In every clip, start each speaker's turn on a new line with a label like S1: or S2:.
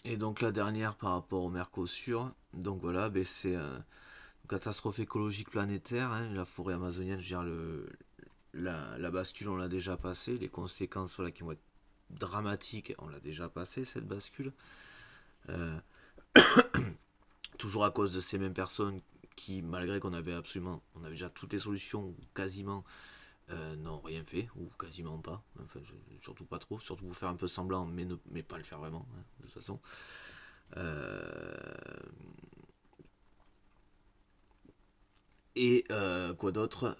S1: Et donc la dernière par rapport au Mercosur, donc voilà, ben, c'est une catastrophe écologique planétaire, hein, la forêt amazonienne, je veux dire, la bascule on l'a déjà passé, les conséquences voilà, qui vont être dramatiques, on l'a déjà passé cette bascule. Euh, Toujours à cause de ces mêmes personnes qui, malgré qu'on avait absolument, on avait déjà toutes les solutions, ou quasiment, n'ont rien fait, ou quasiment pas, enfin, surtout pas trop, surtout pour faire un peu semblant, mais pas le faire vraiment, hein, de toute façon. Euh, Quoi d'autre.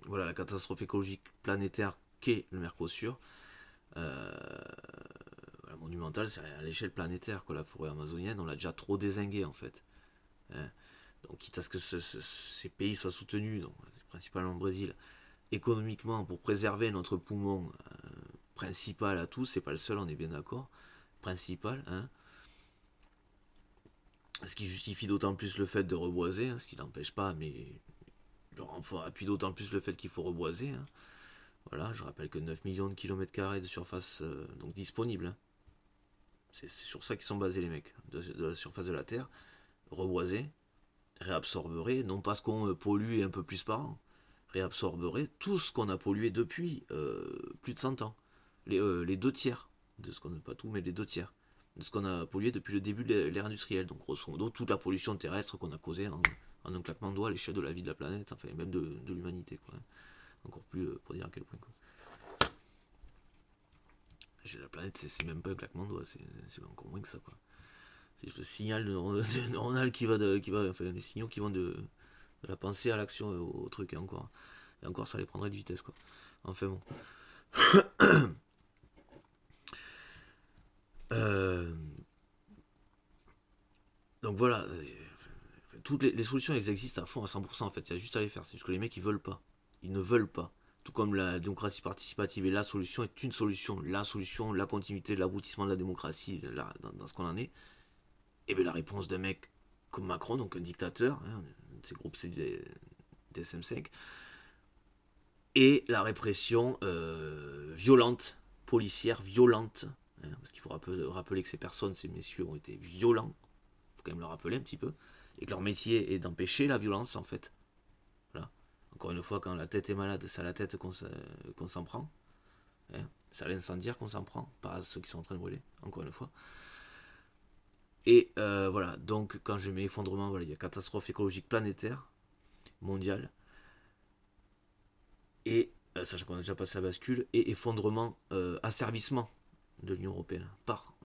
S1: Voilà, la catastrophe écologique planétaire qu'est le Mercosur. Euh, voilà, monumentale, c'est à l'échelle planétaire, quoi. La forêt amazonienne, on l'a déjà trop dézinguée en fait, hein. Donc, quitte à ce que ces pays soient soutenus, donc, principalement le Brésil, économiquement pour préserver notre poumon principal à tous, c'est pas le seul, on est bien d'accord, principal, hein, ce qui justifie d'autant plus le fait de reboiser, hein, ce qui n'empêche pas, mais le renfort appuie d'autant plus le fait qu'il faut reboiser, hein. Voilà, je rappelle que 9 millions de kilomètres carrés de surface donc disponible, hein. C'est sur ça qu'ils sont basés les mecs, de la surface de la Terre, reboiser, réabsorberait, non pas ce qu'on pollue un peu plus par an, réabsorberait tout ce qu'on a pollué depuis plus de 100 ans. Les deux tiers, de ce qu'on n'a pas tout, mais les deux tiers, de ce qu'on a pollué depuis le début de l'ère industrielle. Donc grosso modo, toute la pollution terrestre qu'on a causée en un claquement de doigts à l'échelle de la vie de la planète, enfin même de l'humanité, quoi. Encore plus pour dire à quel point, quoi. La planète, c'est même pas un claquement de doigts, c'est encore moins que ça, quoi. C'est juste le signal neuronal enfin les signaux qui vont de la pensée à l'action, au truc, et encore ça les prendrait de vitesse, quoi. Enfin bon. Euh, donc voilà, toutes les solutions elles existent à fond à 100% en fait, il y a juste à les faire, c'est juste que les mecs ils veulent pas. Ils ne veulent pas. Tout comme la démocratie participative et la solution est une solution, la continuité, l'aboutissement de la démocratie dans ce qu'on en est, et bien la réponse d'un mec comme Macron, donc un dictateur, hein, de ces groupes c'est DSM5, et la répression violente, policière violente, hein, parce qu'il faut rappeler que ces personnes, ces messieurs ont été violents, il faut quand même le rappeler un petit peu, et que leur métier est d'empêcher la violence en fait. Voilà. Encore une fois, quand la tête est malade, c'est à la tête qu'on s'en prend, hein. C'est à l'incendiaire qu'on s'en prend, pas à ceux qui sont en train de brûler, encore une fois. Et voilà, donc quand je mets effondrement, voilà, il y a catastrophe écologique planétaire, mondiale, et sachant qu'on a déjà passé à bascule, et effondrement, asservissement de l'Union Européenne par